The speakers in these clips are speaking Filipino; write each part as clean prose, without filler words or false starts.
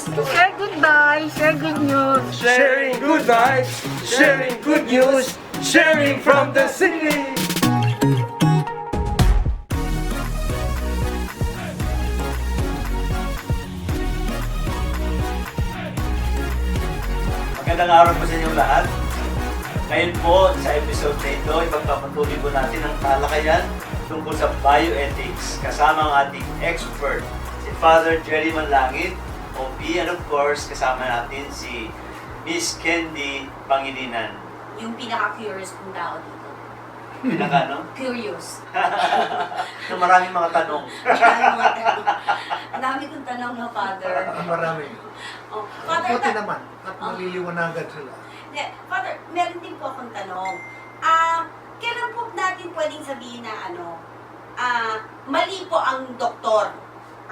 Share good vibes, share good news. Sharing good vibes, sharing good news, sharing from the city. Magandang araw po sa inyong lahat. Ngayon po sa episode na ito, ipagpapatuloy po natin ang talakayan tungkol sa bioethics kasama ang ating expert, si Father Jerry Manlangit, OP, and of course, kasama natin si Miss Candy Pangilinan. Yung pinaka-curious kong tao dito. Pinaka, no? Curious. Na maraming mga tanong. Ang dami kong tanong na, Father. Marami. Oh, Father, Buti naman at maliliwanagan sila. Father, meron din po akong tanong. Kailan po natin pwedeng sabihin na mali po ang doktor?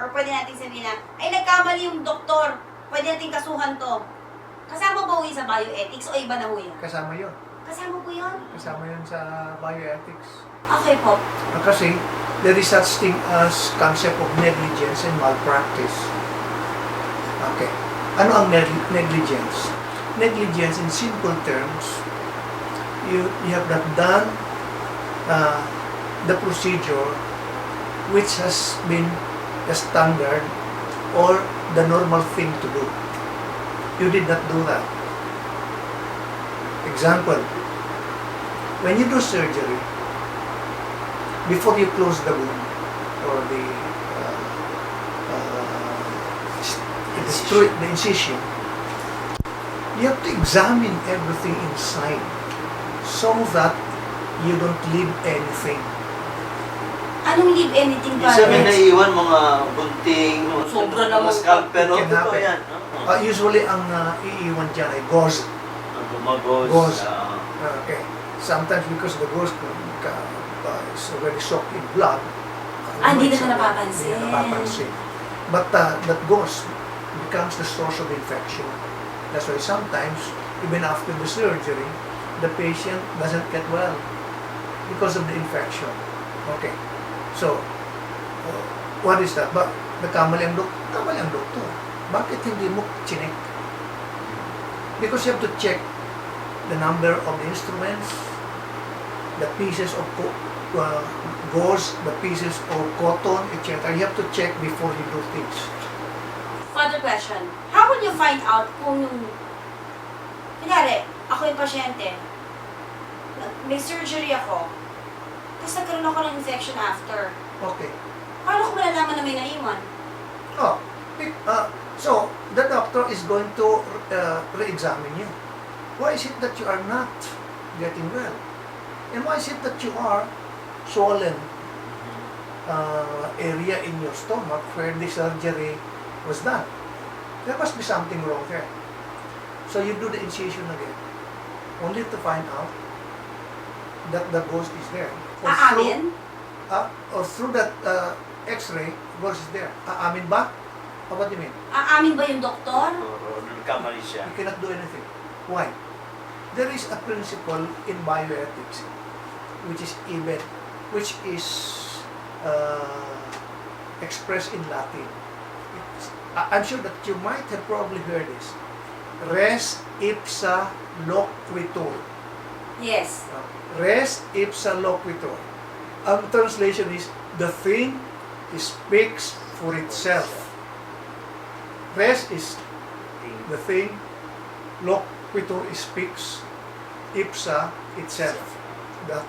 Or pwede natin sabihin na, ay nagkamali yung doktor, pwede natin kasuhan to. Kasama ba yun sa bioethics o iba na ho yun? Kasama yun. Kasama po yun? Kasama yun sa bioethics. Okay po. Kasi there is such thing as concept of negligence and malpractice. Okay. Ano ang negligence? Negligence in simple terms, you have not done the procedure which has been the standard or the normal thing to do. You did not do that. Example, when you do surgery, before you close the wound or the incision, you have to examine everything inside so that you don't leave anything. Anong leave anything, Isa may Father? naiiwan mga bunting, Sobra mga naman. scalpel, It can totoo happen. yan. Usually, ang iiwan dyan ay gauze. Gumagos. Gauze. Okay. Sometimes because the gauze is already soaked in blood. Hindi na napapansin. Hindi na napapansin. But that gauze becomes the source of infection. That's why sometimes, even after the surgery, the patient doesn't get well because of the infection. Okay. So, what is that? Nagkamali ang doktor. Bakit hindi mo chinek? Because you have to check the number of instruments, the pieces of gauze, the pieces of cotton, etc. You have to check before you do things. Father, question. How will you find out kung yung... Kunyari, ako yung pasyente. May surgery ako. Tapos nagkaroon ako ng infection after. Okay. Paano ko malalaman na may naiwan? So, the doctor is going to re-examine you. Why is it that you are not getting well? And why is it that you are swollen area in your stomach where the surgery was done? There must be something wrong there. So you do the incision again, only to find out that the ghost is there. Aamin? Or through that X-ray, ghost is there. Aamin ba? Or what do you mean? Aamin ba yung doktor? Nagkamali siya. You cannot do anything. Why? There is a principle in bioethics which is expressed in Latin. I'm sure that you might have probably heard this. Res ipsa loquitur. Yes. Res ipsa loquitur. Ang translation is, the thing speaks for itself. Res is the thing, loquitur speaks, ipsa itself. The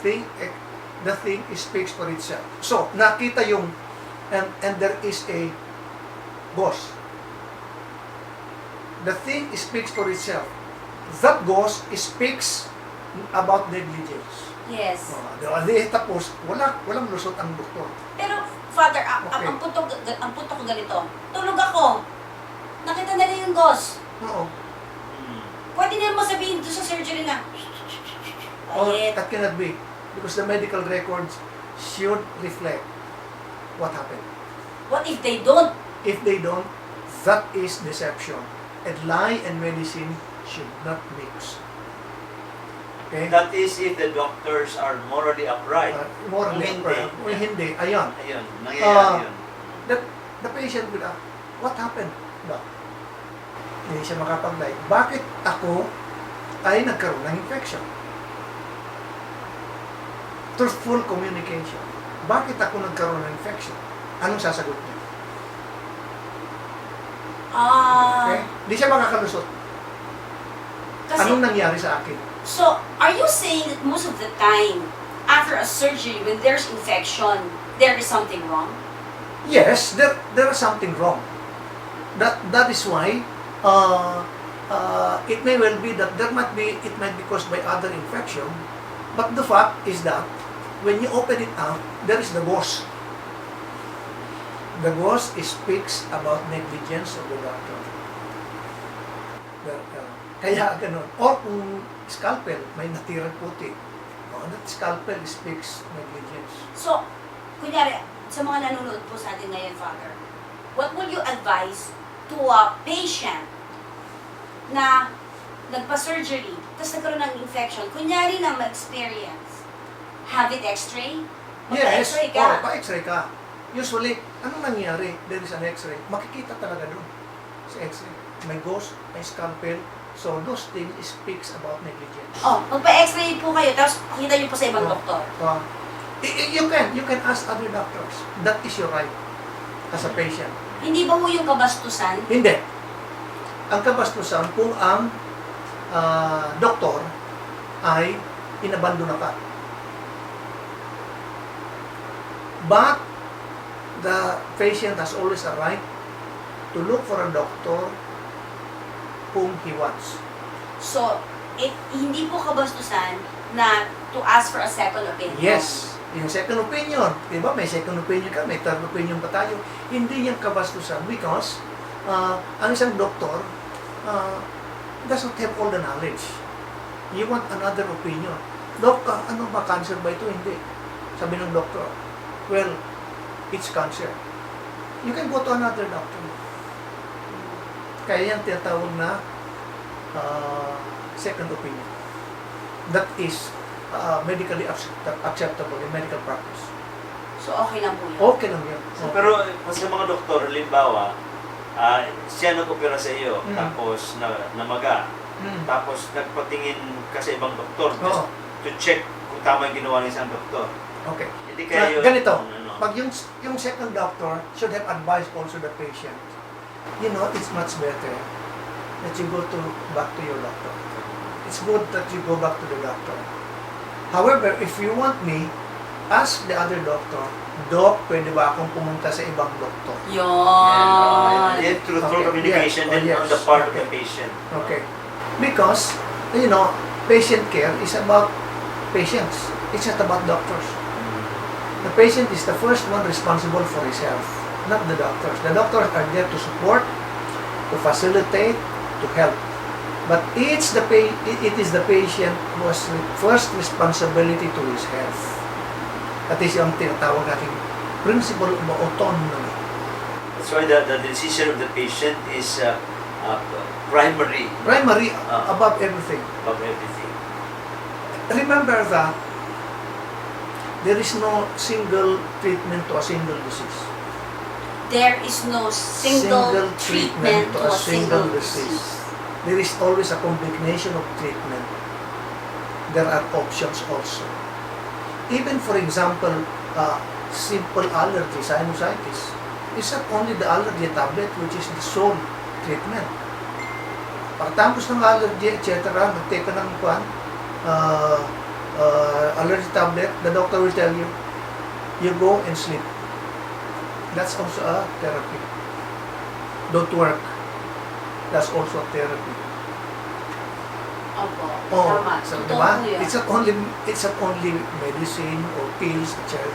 thing speaks for itself. So, nakita yung, and there is a ghost. The thing speaks for itself. That ghost speaks about negligence. Yes. Tapos, walang lusot ang doktor. Pero, Father, Okay. ang punto ko ganito. Tulog ako. Nakita na rin yung ghost. Oo. Pwede na mo sabihin doon sa surgery na, Or Ayet. that cannot be. Because the medical records should reflect what happened. What if they don't? If they don't, that is deception. And lie and medicine should not mix. Okay? That is if the doctors are morally upright. Morally Kung hindi. upright. Kung hindi, ayan. Ayun, nangyayari yun. The patient will ask, what happened? Doc? Hindi siya makapag-diet. Bakit ako ay nagkaroon ng infection? Truthful communication. Bakit ako nagkaroon ng infection? Anong sasagot niya? Okay? Hindi siya makakalusot. Kasi, Anong nangyari sa akin? so, are you saying that most of the time, after a surgery, when there's infection, there is something wrong? Yes, there is something wrong. That is why it may well be that it might be caused by other infection, but the fact is that when you open it up, there is the gauze. The gauze speaks about negligence of the doctor. Kaya ganun. Or kung scalpel, may natirang puti. That scalpel speaks negligence. So, kunyari, sa mga nanonood po sa atin ngayon, Father, what would you advise to a patient na nagpa-surgery, tapos nagkaroon ng infection, kunyari na ma-experience, have it x-ray? Yes, Magpa-x-ray ka. pa-x-ray ka. Usually, anong nangyari? There is an x-ray. Makikita talaga doon sa x-ray. May gauze, may scalpel. So, those things speaks about negligence. Magpa-x-ray po kayo, tapos kita niyo po sa ibang doktor. You can ask other doctors. That is your right as a patient. Hindi ba po yung kabastusan? Hindi. Ang kabastusan kung ang doktor ay inabandona ka. But the patient has always a right to look for a doctor whom he wants. So, hindi po kabastusan na to ask for a second opinion. Yes, yung second opinion. Diba? May second opinion ka, may third opinion pa tayo. Hindi yan kabastusan because ang isang doktor doesn't have all the knowledge. You want another opinion. Dok, ano ba, cancer ba ito? Hindi. Sabi ng doktor, well, it's cancer. You can go to another doctor. Kaya yan tinatawag na second opinion. That is medically acceptable in medical practice. So, okay lang po yun? Okay lang yun. So, pero sa mga doktor, halimbawa, siya nag-opera sa iyo, tapos namaga, tapos nagpatingin ka sa ibang doktor just to check kung tama yung ginawa ng isang doktor. Okay. Hindi kaya yun, ganito, ano, pag yung second doctor should have advised also the patient, it's much better that you go back to your doctor. It's good that you go back to the doctor. However, if you want me, ask the other doctor, Doc, pwede ba akong pumunta sa ibang doktor? Yun! through communication and on the part of the patient. Okay. Because, patient care is about patients. It's not about doctors. The patient is the first one responsible for his health, not the doctors. The doctors are there to support, to facilitate, to help. But it is the patient who has first responsibility to his health. That is yung tinatawag natin principle of autonomy. That's why the decision of the patient is primary Above everything. above everything. Remember that there is no single treatment to a single disease. There is no single treatment to a single disease. There is always a combination of treatment. There are options also. Even for example, simple allergy, sinusitis, is not only the allergy tablet which is the sole treatment. Pagkatapos ng allergy, etc., nag-take ka ng allergy tablet, the doctor will tell you, you go and sleep. That's also a therapy. Don't work. That's also a therapy. Opo. Oh, Tama. so, Totoo diba? po yun. It's not only medicine or pills, etc.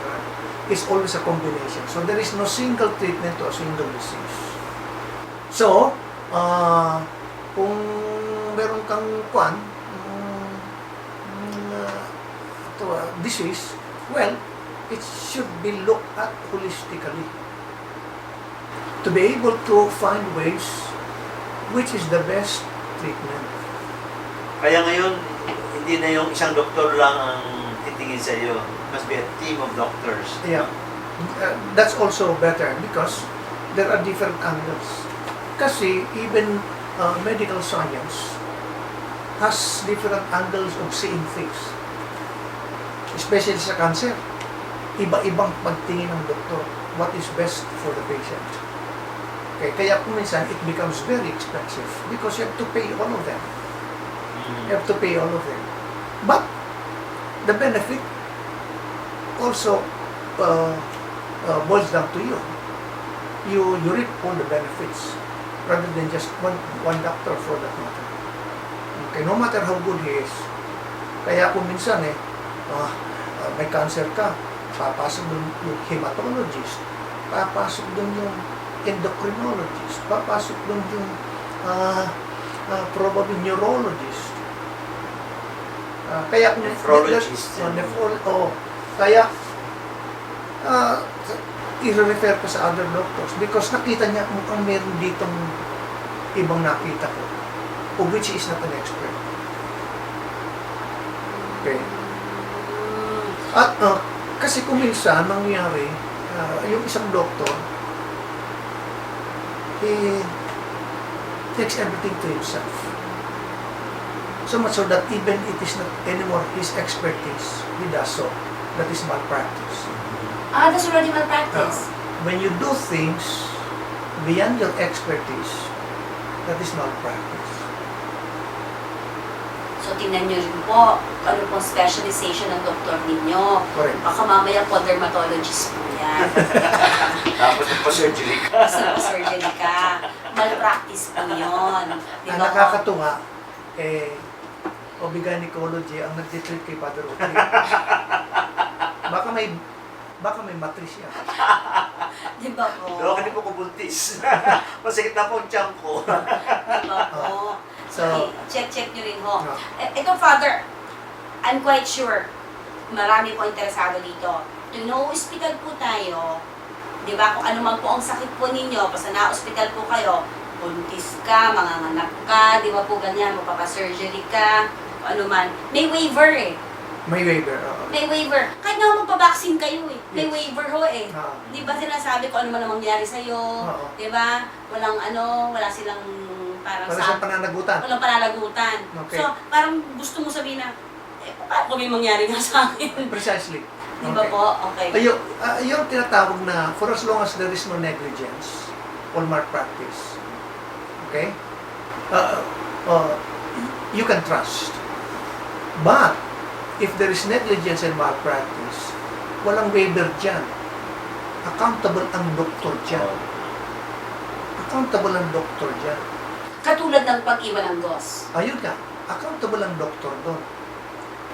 It's always a combination. So there is no single treatment to a single disease. So, kung meron kang disease, well, it should be looked at holistically. To be able to find ways which is the best treatment. Kaya ngayon, hindi na yung isang doktor lang ang titingin sa iyo. Must be a team of doctors. Yeah, that's also better because there are different angles. Kasi even medical science has different angles of seeing things. Especially sa cancer. Iba-ibang pagtingin ng doktor. What is best for the patient. Okay, kaya kung minsan, it becomes very expensive because you have to pay all of them. You have to pay all of them. But, the benefit also boils down to you. You reap all the benefits rather than just one doctor for that matter. Okay, no matter how good he is. Kaya kung minsan may cancer ka, papasok doon yung hematologist, papasok doon yung endocrinologist, papasok doon yung probably neurologist. Kaya kung Nephrologist. Kaya i-refer ko sa other doctors because nakita niya mukhang meron ditong ibang nakita ko of which he is not an expert. Okay. At kasi kung minsan nangyari yung isang doktor he takes everything to himself. So much so that even it is not anymore his expertise, he does so. That is malpractice. That's already malpractice. When you do things beyond your expertise, that is malpractice. So, tingnan nyo rin po ano pong specialization ng doktor ninyo. Correct. Baka mamaya po dermatologist po yan. Tapos nagpa-surgery ka. Tapos nagpa-surgery ka. Malpractice po yun. Di Ang ba po? nakakatuwa, obgynecology ang nagtitreat kay Father Oki. Baka may matris yan. Di ba po? Pero hindi po ko buntis. Masakit na po ang tiyan ko. Di ba po? So, check nyo rin ho. No. Ito, Father, I'm quite sure marami po interesado dito. Yung no-hospital po tayo, di ba, kung ano man po ang sakit po ninyo, basta na-hospital po kayo, buntis ka, manganganak ka, di ba po ganyan, magpapasurgery ka, kung ano man. May waiver eh. may waiver. May waiver. Kahit nga magpa-vaccine kayo eh. May Yes. waiver ho eh. Di ba sinasabi ko ano man ang mangyari sa'yo? Oo. Di ba? Wala silang parang Para sa pananagutan. walang pananagutan. Okay. So, parang gusto mo sabihin na, paano kung may mangyari nga sa akin? Precisely. Di ba po? Okay. Yung tinatawag na, for as long as there is no negligence or malpractice, okay? You can trust. But, if there is negligence and malpractice, walang waiver dyan. Accountable ang doktor dyan. Accountable ang doktor dyan. Katulad ng pag-iwan ng gos. Ayun ka, accountable ang doktor doon.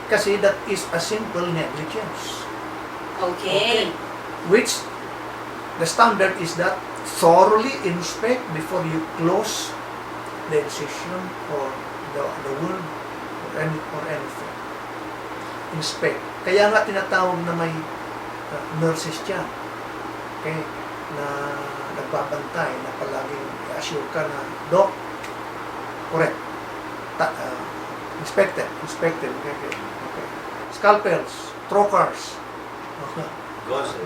Kasi that is a simple negligence. Okay. Which, the standard is that thoroughly inspect before you close the incision or the wound or anything. Inspect. Kaya nga tinatawag na may nurses dyan. Okay? Na nagbabantay, na palaging i-assure ka na, Doc, correct. Inspected. Okay. Scalpels, trocars,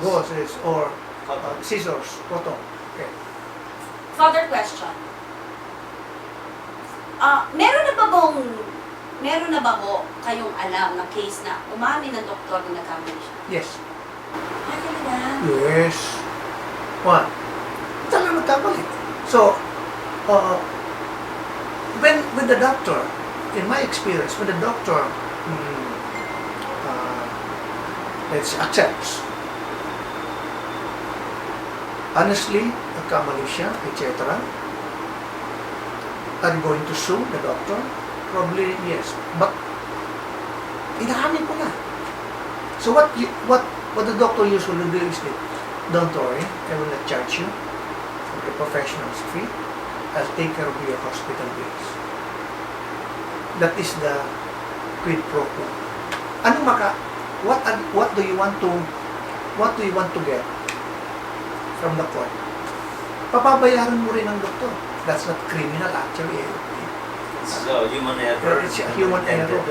gauze or scissors, cotton. Okay. Further question. Meron na ba ho kayong alam na case na umamin ng doktor na nagkamali siya? Yes. Talaga? Yes. One. Talagang nagkamali. So, when the doctor, in my experience, when the doctor let's say, accepts, honestly, nagkamali siya, etc. Are you going to sue the doctor? Probably yes. But, inahamin ko na. So what the doctor usually do is that, don't worry, I will not charge you for the professional's fee. I'll take care of your hospital bills. That is the quid pro quo. What do you want to get from the court? Papabayaran mo rin ng doktor. That's not criminal actually. So, human error. It's a human error.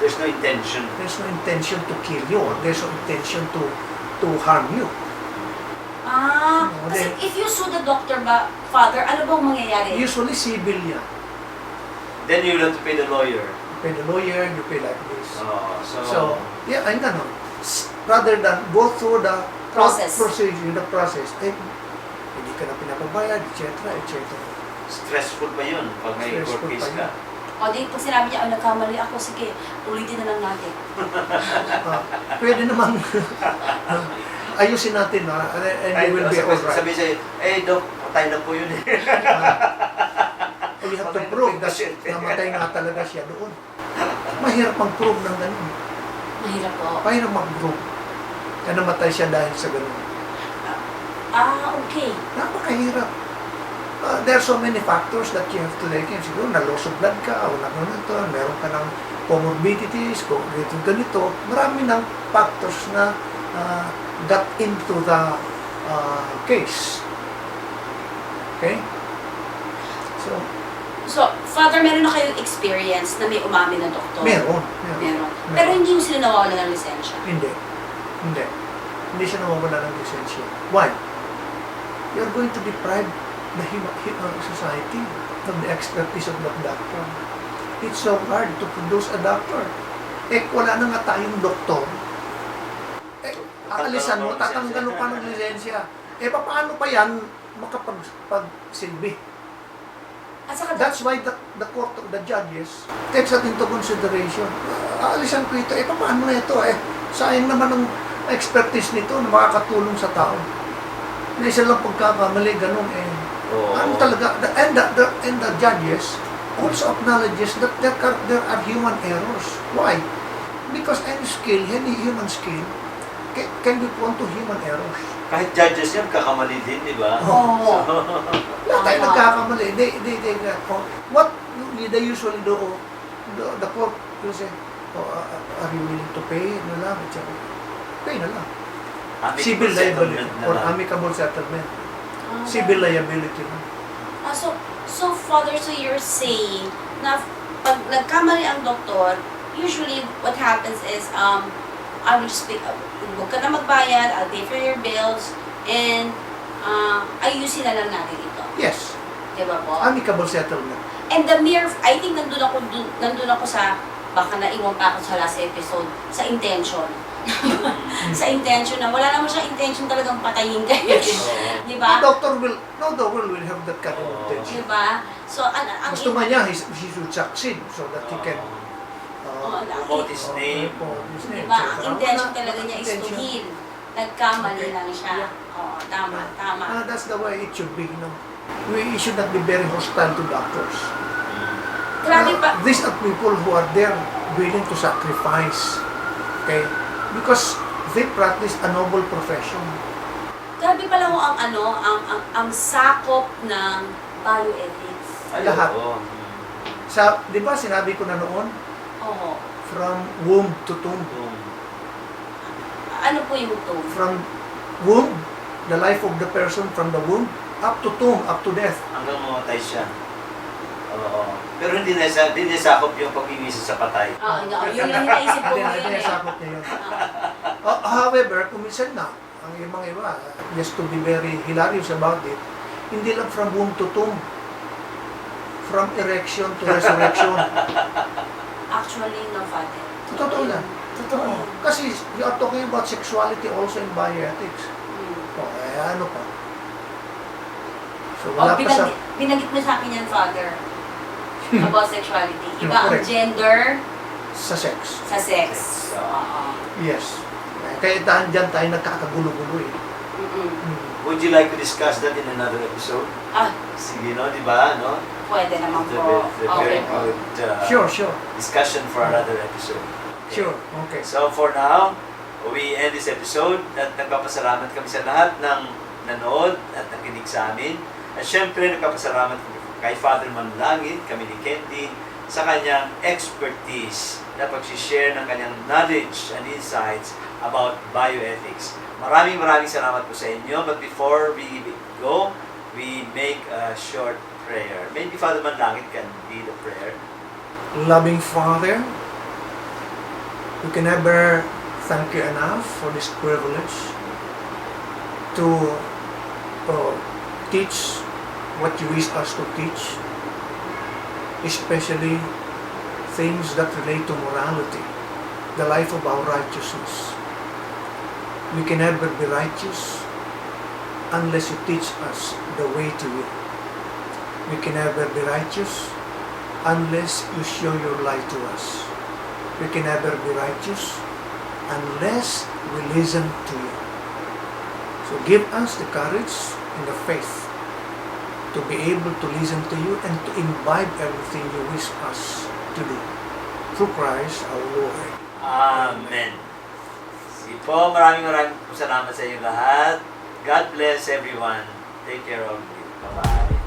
There's no intention. There's no intention to kill you or there's no intention to harm you. Kasi then, if you sue the doctor ba, Father, ano bang mangyayari? usually civil yan. Then you have to pay the lawyer. You pay the lawyer, you pay like this. Oh, So, yeah, ay ganon. Rather than go through the Process. procedure, the process, hindi ka na pinapabayad, etc., etc. stressful pa yun pag may court Stressful case pa ka. O di, pag sinabi niya, nagkamali ako, sige, ulitin na lang natin. Pwede namang ayusin natin, and you will be alright. Sabi sa'yo, Doc, patay na po yun eh. You have to prove that namatay nga talaga siya doon. Mahirap mag-prove ng ganun. Mahirap po. Mahirap mag-prove na namatay siya dahil sa ganun. Okay. Napakahirap. There are so many factors that you have to take in. Siguro, na-loss of blood ka, o ito, meron ka ng comorbidities, ganito. Marami ng factors na got into the case. Okay? So, Father, meron na kayong experience na may umami na doktor? Meron. Pero hindi yung sila nawawala ng lisensya? Hindi. Hindi siya nawawala ng lisensya. Why? You're going to deprive the society of the expertise of that doctor. It's so hard to produce a doctor. Wala na nga tayong doktor. Aalisan mo, tatanggal mo pa ng lisensya. Paano pa yan makapagsilbi? At saka, That's why the court of the judges takes that into consideration. Aalisan ko ito. Paano na ito? Sayang naman ang expertise nito na makakatulong sa tao. Na isa lang pagkakamali, ganun Ano talaga, and the judges also acknowledges that there are human errors. Why? Because any human skill can be prone to human errors. Kahit judges yan, kakamali din, di ba? Oo. Lahat tayo nagkakamali. What they usually do, the court will say, are you willing to pay? Pay na lang. Civil liability or amicable settlement. Civil liability na. So, Father, so you're saying na pag nagkamali ang doktor, usually what happens is, I will just pick up, huwag ka na magbayad, I'll pay for your bills, and ayusin na lang natin ito. Yes. Diba po? Amicable settlement. And the mere, I think nandun ako sa, baka naiwan pa ako sa last episode, sa intention. Sa intention na, wala naman siyang intention talagang patayin kayo. Diba? No doctor will have that kind of intention. Diba? So, ang Gusto man niya, he should succeed so that he can Promote his name. diba? Ang intention talaga niya is to heal. Nagkamali lang siya. Oo, tama. That's the way it should be, We should not be very hostile to doctors. Grabe pa. These are people who are there willing to sacrifice. Okay? Because they practice a noble profession. Grabe pala ho ang sakop ng bioethics. Lahat. Di ba sinabi ko na noon? Oo. From womb to tomb. Ano po yung tomb? From womb, the life of the person from the womb, up to tomb, up to death. Hanggang mamatay siya. Oo. Pero hindi nasakop yung pag-iwisa sa patay. Yun yung naisip ko Hindi ngayon nasakop niya yun. However, kung minsan na, ang mga iba, just to be very hilarious about it, hindi lang from womb to tomb, from erection to resurrection. Actually, no, Father. Totoo lang. Totoo. Kasi you are talking about sexuality also in bioethics. Ano pa? So, wala pa sa... Binanggit mo sa akin yan, Father, about sexuality. Iba ang Correct. gender Sa sex. sa sex. Oo. Yes. Kaya dyan tayo nagkakagulo-gulo eh. Would you like to discuss that in another episode? Sige, di ba? Pwede naman It's a po. very Okay po. good Sure. discussion for another episode. Sure. Okay. So for now, we end this episode at nagpapasalamat kami sa lahat ng nanood at nakinig sa amin. At syempre, nagpapasalamat kay Father Manlangit, kami ni Candy, sa kanyang expertise na pag-share ng kanyang knowledge and insights about bioethics. Maraming salamat po sa inyo. But before we go, we make a short prayer. Maybe Father Manlangit can lead the prayer. Loving Father, we can never thank you enough for this privilege to teach what you wish us to teach, especially things that relate to morality, the life of our righteousness. We can never be righteous unless you teach us the way to you. We can never be righteous unless you show your light to us. We can never be righteous unless we listen to you. So give us the courage and the faith to be able to listen to you and to imbibe everything you wish us to do. Through Christ our Lord. Amen. Sige po, maraming po salamat sa inyo lahat. God bless everyone. Take care of you. Bye-bye.